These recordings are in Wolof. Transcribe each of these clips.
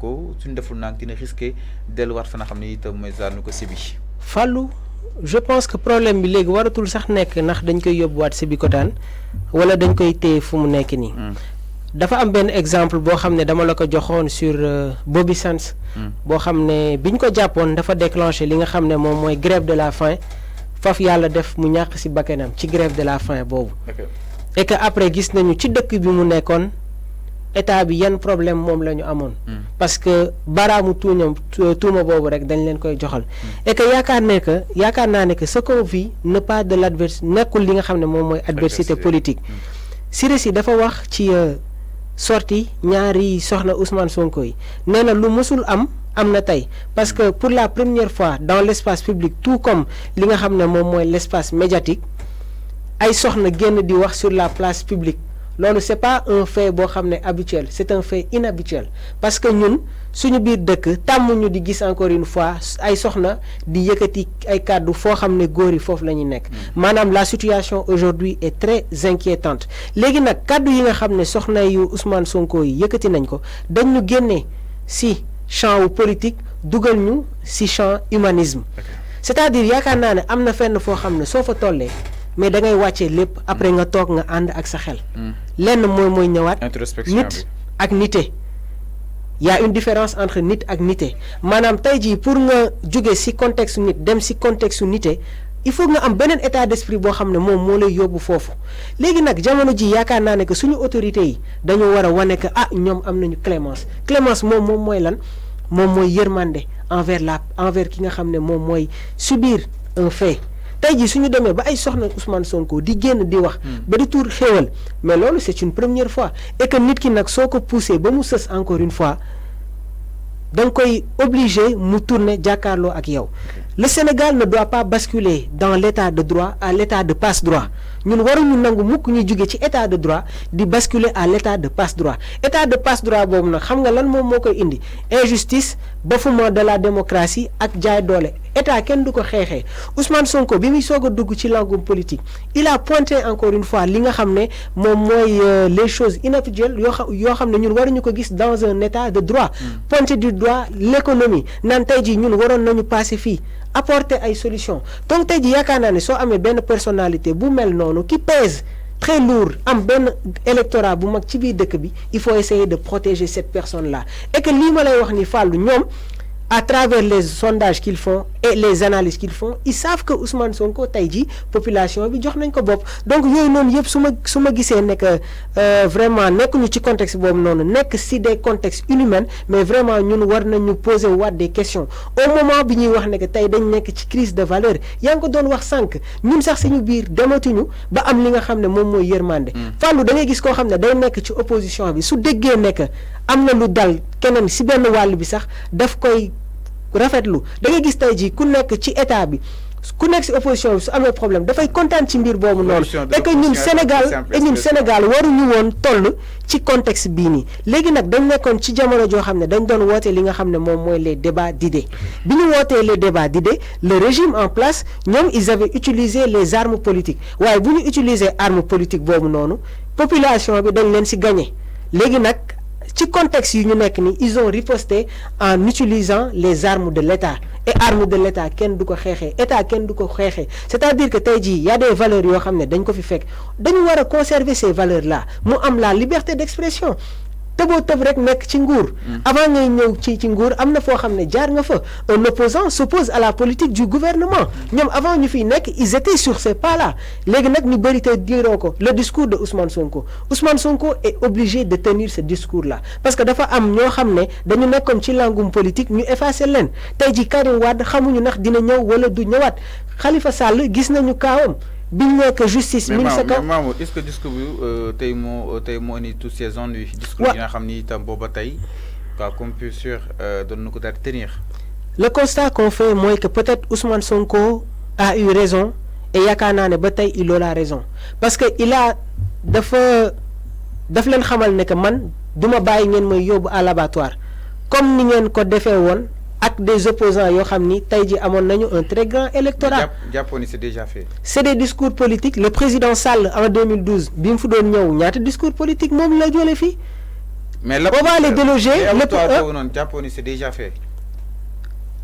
Sonko suñu deful nag dina risqué delluwaat fa nga xam ne itam mooy zaanu ko Sébi. Fallou je pense que problème bi léegi waratul sax nekk ndax dañ koy yóbbuwaat Sébikotane wala dañ koy téye fu mu nekk nii. dafa am benn exemple boo xam ne dama la ko joxoon sur Bobby Sands. boo xam ne biñ ko jàppoon dafa déclenché li nga xam ne moom mooy grève de la faim faf yàlla def mu ñàkk ci bakkanam ci grève de la faim boobu. et que après gis nañu ci dëkk bi mu nekkoon état bi yan problème moom la ñu amoon. parce que baraamu tuuma boobu rek dañ leen koy joxal. et que yaakaar naa ne que ce qu'on vit ne pas de l'adversité nekkul li nga xam ne moom mooy adversité politique. Siré Sy dafa wax ci sorti ñaari soxna Ousmane Sonko yi nee na lu mësul am na tey parce que pour la première fois dans l'espace public tout comme li nga xam ne moom mooy l'espace médiatique ay soxna génn di wax sur la place publique loolu c'est pas un fait boo xam ne habituel c'est un fait inhabituel parce que ñun suñu biir dëkk tàmmuñu di gis encore une fois ay soxna di yëkkati ay kàddu foo xam ne góor yi foofu la ñuy nekk maanaam la situation aujourd'hui est très inquiétante léegi nag kàddu yi nga xam ne soxna yu Ousmane Sonko yi yëkkati nañ ko dañ ñu génnee ci champ wu politique dugal ñu ci champ humanisme c'est-à-dire yaakaar naa ne am na fenn foo xam ne soo fa tollee mais da ngay wàccee lépp après nga toog nga ànd ak sa xel lenn mooy ñëwaat nit ak nite y a une différence entre nit ak nite maanaam tey jii pour nga jóge ci contexte nit dem ci contexte nite il faut nga am beneen état d'esprit boo xam ne moom moo lay yóbbu foofu léegi nag jamono ji yaakaar naa ne que suñu autorités yi dañoo war a wane que ñoom am nañu clémence moom mooy lan moom mooy yërmande envers ki nga xam ne moom mooy subir un fait tey jii suñu demee ba ay soxna Ousmane Sonko di génn di wax ba di tuur xéewal mais loolu c'est une première fois et que nit ki nag soo ko poussé ba mu sës encore une fois da nga koy obligé mu tourner jàkkaarloo ak yow le Sénégal ne doit pas basculer dans l'état de droit à l'état de passe-droit ñun waruñu nangu mukk ñu jóge ci état de droit di basculer à l'état de passe-droit état de passe-droit boobu nag xam nga lan moom moo koy indi injustice bafouement de la démocratie ak jaay doole état kenn du ko xeexee Ousmane Sonko bi muy soog a dugg ci langum politique il a pointé encore une fois li nga xam ne moom mooy les choses inhabituelles yoo xam ne ñun waruñu ko gis dans un état de droit pointé du doigt l'économie naan tey jii ñun waroon nañu passer fii apporter ay solutions donc tey jii yaakaar naa ne soo amee benn personnalité bu mel noonu qui pèse très lourd am benn électorat bu mag ci biir dëkk bi il faut essayer de protéger cette personne là et que lii ma lay wax ni Fallou ñoom à travers les sondages qu'ils font et les analyses qu'ils font ils savent que Ousmane Sonko tey jii population bi jox nañ ko bopp donc yooyu noonu yëpp su ma gisee ne que vraiment nekkuñu ci contexte boobu noonu nekk ci des contextes inhumains mais vraiment ñun war nañu poser waat des questions au moment bi ñuy wax ne que tey dañ nekk ci crise de valeur yaa ngi ko doon wax sànq ñun sax suñu biir dematuñu ba am li nga xam ne moom mooy yërmande Fallou da ngay gis koo xam ne day nekk ci opposition bi su déggee ne que am na lu dal keneen ci benn wàll bi sax daf koy rafetlu da ngay gis tey jii ku nekk ci état bi ku nekk ci opposition bi su amee problème dafay kontaan ci mbir boobu noonu et que ñun Sénégal waruñu woon toll ci contexte bii nii léegi nag dañ nekkoon ci jamono joo xam ne dañ doon woote li nga xam ne moom mooy les débats d'idées bi ñu wootee les débats d'idées le régime en place ñoom ils avaient utilisé les armes politiques waaye bu ñu utiliser arme politique boobu noonu population bi dañ leen ci gagné léegi nag ci contexte yi ñu nekk ni ils ont riposté en utilisant les armes de l'État et armes de l'État kenn du ko xeexee état kenn du ko xeexee c'est-à-dire que tey jii y a des valeurs yoo xam ne dañ ko fi fekk dañu war a conserver ces valeurs là mu am la liberté d'expression tëboo tëb rek nekk ci nguur avant ngay ñëw ci nguur am na foo xam ne jaar nga fa un opposant s'oppose à la politique du gouvernement ñoom avant ñu fiy nekk ils étaient sur ces pas là léegi nag ñu bëri te diroo ko le discours de Ousmane Sonko est obligé de tenir ce discours là parce que dafa am ñoo xam ne dañu nekkoon ci langum politique ñu effacer leen tey ji Karim Wade xamuñu ndax dina ñëw wala du ñëwaat Khalifa Sall gis nañu kaawam biñ nekk justice mi ngi sa kaw mais Mamour est-ce que discours bi tey moo ni toutes ces ennuis discours yi nga xam ni itam booba tey quoi comme plus sûr doon na ko daal tenir le constat qu'on fait mooy que peut-être Ousmane Sonko a eu raison et yaakaar naa ne ba tey il aura raison parce que daf leen xamal ne que man duma bàyyi ngeen may yóbbu à l'abattoir comme ni ngeen ko defee woon ak des opposants yoo xam ni tey ji amoon nañu un très grand électorat. jàppoon ni c'est déjà fait. c'est des discours politiques le président Sall en 2012 bi mu fi doon ñëw ñaata discours politique moom la jëlee fii Mais on va les déloger. C'est déjà fait.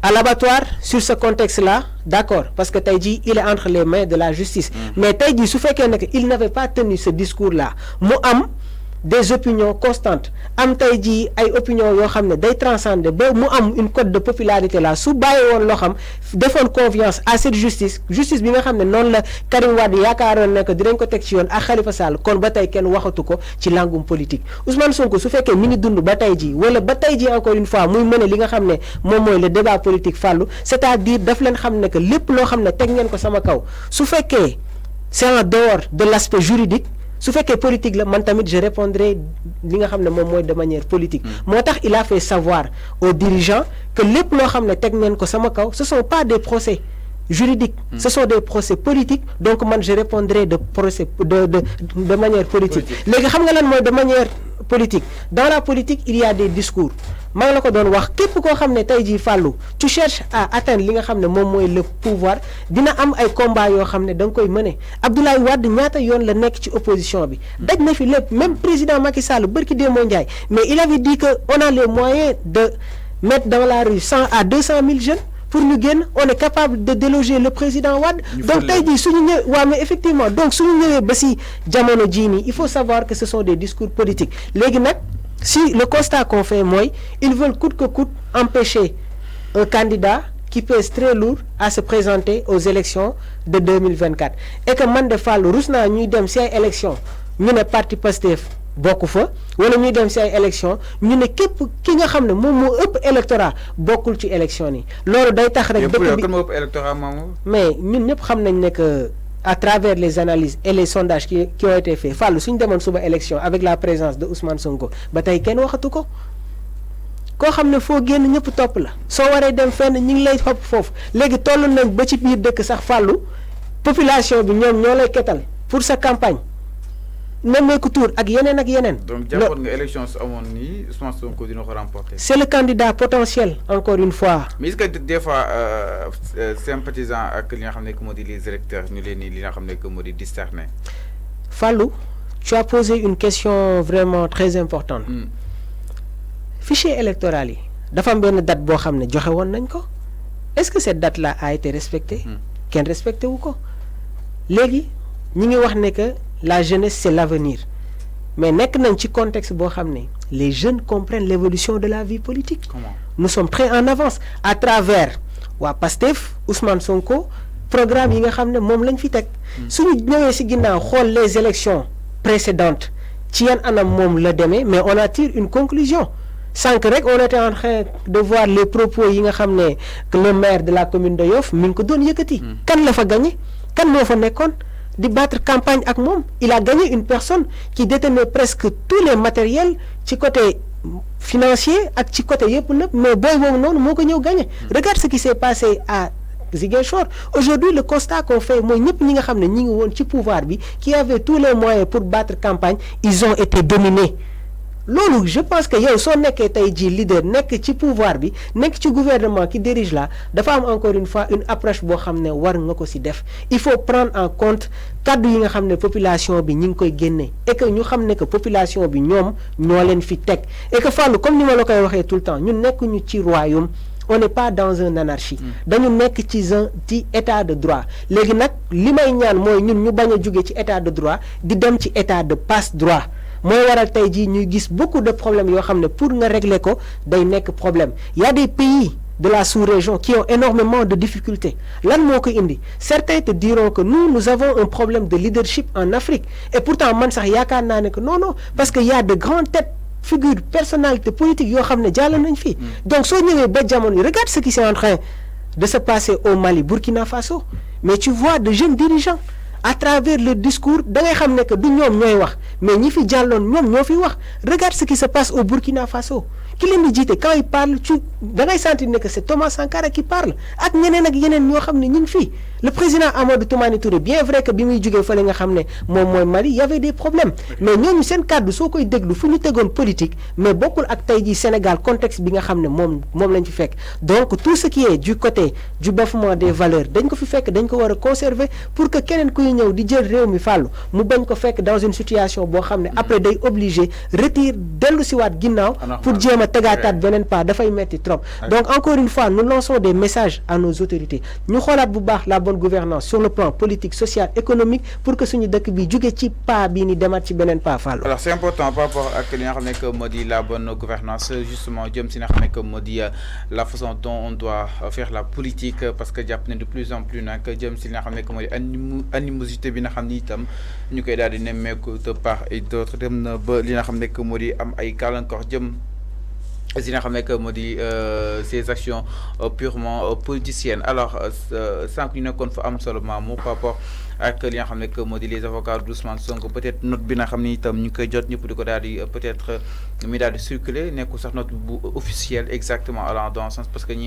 À l'abattoir, sur ce contexte-là, d'accord, parce que Taïdi, il est entre les mains de la justice. Mais Taïdi, ce fait qu'il n'avait pas tenu ce discours-là, moi, des opinions constantes. Am Taïdi, ay opinions yo xamné day transcender ba mu am une cote de popularité là su baye won lo xam defone confiance à cette justice bi nga xamné non la Karim Wade yaakaaroon ne que dinañ ko tek ci yoon ak Khalifa Sall kon ba tay kenn waxatu ko ci langum politique Ousmane Sonko su fekkee mi ngi dund ba tay ji wala ba tay ji encore une fois muy mëne li nga xamné mom moy le débat politique fallu c'est-à-dire daf leen xamné que lépp lo xamné tek ngeen ko sama kaw su fekkee c'est en dehors de l'aspect juridique su fekkee politique la man tamit je répondrai li nga xam ne moom mooy de manière politique moo tax il a fait savoir aux dirigeants que lépp loo xam ne teg neen ko sama kaw ce sont pas des procès juridiques ce sont des procès politiques donc man je répondrai de procès de manière politique léegi xam nga lan mooy de manière politique dans la politique il y a des discours maa ngi la ko doon wax képp koo xam ne tey jii fàllu tu cherches à atteindre li nga xam ne moom mooy le pouvoir dina am ay combat yoo xam ne da nga koy mëne Abdoulaye Wade ñaata yoon la nekk ci opposition bi daj na fi lépp même président Macky Sall bërki Demba Ndiaye mais il avait dit que on a les moyens de mettre dans la rue 100 à 200 000 jeunes pour ñu génn on est capable de déloger le président Wade donc tey jii suñu ñëw waaw mais effectivement donc suñu ñëwee ba si jamono jii nii il faut savoir que ce sont des discours politiques léegi nag si le constat qu'on fait moi, ils veulent coûte que coûte empêcher un candidat qui pèse très lourd à se présenter aux élections de 2024 et que man de Fall Rousna ñuy dem ci ay élections ñu ne parti Pastef bokku fa wala ñuy dem ci ay élections ñu ne képp ki nga xam ne moom moo ëpp électorat bokkul ci élection yi loolu day tax rek dëkk bi mais ñun ñëpp xam nañ ne que à travers les analyses et les sondages qui ont été faits Fallou suñ demoon suba élection avec la présence de Ousmane Sonko ba tey kenn waxatu ko koo xam ne foo génn ñëpp topp la soo waree dem fenn ñu ngi lay xopp foofu léegi toll nañ ba ci biir dëkk sax Fallou population bi ñoom ñoo lay ketal pour sa campagne nemmeeku tour ak yeneen ak yeneen. donc jàppoon nga élection su amoon nii Ousmane Sonko dina ko remporter. c'est le candidat potentiel encore une fois. mais est-ce que des fois sympathisant ak li nga xam ne que moo di les électeurs ñu leen li nga xam ne que moo di discerner. Fallou tu as posé une question vraiment très importante. Fichier électoral yi dafa am benn date boo xam ne joxe woon nañ ko est-ce que cette date là a été respectée. kenn respecté wu ko léegi ñi ngi wax ne que la jeunesse c'est l'avenir mais nekk nañ ci contexte boo xam ne les jeunes comprennent l'évolution de la vie politique. Comment? Nous sommes très en avance à travers waa Pastef Ousmane Sonko programme yi nga xam ne moom lañ fi teg suñu ñëwee si ginnaaw xool les élections précédentes ci yan anam moom la demee mais on attire une conclusion sànq rek on était en train de voir les propos yi nga xam ne que le maire de la commune de Yoff mi ngi ko doon yëkkati kan la fa gagné kan moo fa nekkoon di battre campagne ak moom il a gagné une personne qui détenait presque tous les matériels ci côté financier ak ci côté yëpp lépp mais booy boobu noonu moo ko ñëw gagné regarde ce qui s'est passé à Ziguinchor aujourd'hui le constat qu'on fait mooy ñëpp ñi nga xam ne ñi ngi woon ci pouvoir bi qui avaient tous les moyens pour battre campagne ils ont été dominés loolu je pense que yow soo nekkee tey jii leader nekk ci pouvoir bi nekk ci gouvernement qui dirige là dafa am encore une fois une approche boo xam ne war nga ko ci def il faut prendre en compte kaddu yi nga xam ne population bi ñi ngi koy génne et que ñu xam ne que population bi ñoom ñoo leen fi teg et que Fallou comme ni ma la koy waxee tout le temps ñun nekkuñu ci royaume on n'est pas dans une anarchie dañu nekk ci état de droit léegi nag li may ñaan mooy ñun ñu bañ a jóge ci état de droit di dem ci état de passe droit mooy waral tey jii ñuy gis beaucoup de problèmes yoo xam ne pour nga régler ko day nekk problème y a des pays de la sous-région qui ont énormément de difficultés lan moo ko indi certains te diront que nous avons un problème de leadership en Afrique et pourtant man sax yaakaar naa ne que non parce que y a de grandes têtes figures personnalités politiques yoo xam ne jàll nañ fii donc soo ñëwee ba jamono yi regarde ce qui est en train de se passer au Mali Burkina Faso mais tu vois de jeunes dirigeants à travers le discours da ngay xam ne que du ñoom ñooy wax mais ñi fi jàlloon ñoom ñoo fi wax regarde ce qui se passe au Burkina Faso ki leen di jiite quand il parle da ngay sentir ne que c'est Thomas Sankara qui parle ak ñeneen ak yeneen ñoo xam ne ñu ngi fii le président Amadou Toumani Touré bien vrai que bi muy jógee fële nga xam ne moom mooy Mali y avait des problèmes mais ñooñu seen kàddu soo koy déglu fu ñu tegoon politique mais bokkul ak tey jii Sénégal contexte bi nga xam ne moom lañ fi fekk donc tout ce qui est du côté du bafouement des valeurs dañ ko fi fekk dañ ko war a conserver pour que keneen kuy ñëw di jël réew mi fàllu mu bañ ko fekk dans une situation boo xam ne après day obligé retire dellu si waat ginnaaw pour jéem a tegaataat beneen pas dafay metti trop donc encore une fois nous lançons des messages à nos autorités ñu xoolaat bu baax la bonne gouvernance sur le plan politique social économique pour que suñu dëkk bi jóge ci pas bii ni demaat ci beneen pas fàllu. Alors c'est important par rapport ak li nga xam ne que moo di la bonne gouvernance justement jëm si nga xam ne que moo di la façon dont on doit faire la politique parce que jàpp ne de plus en plus nag jëm si li nga xam ne que moo di animosité bi nga xam ni itam ñu koy daal di nemmeeku de part et d'autre dem na ba li nga xam ne que moo di am ay gàllankoor jëm si nga xam ne que moo di ces actions purement politiciennes alors sànq ñu nekkoon fa am solo maamu par rapport ak li nga xam ne que moo di les avocats d'Ousmane Sonko peut-être note bi nga xam ni itam ñu koy jot ñëpp di ko daal di peut-être mi daal di circuler nekkul sax note bu officielle exactement allant dans ce sens parce que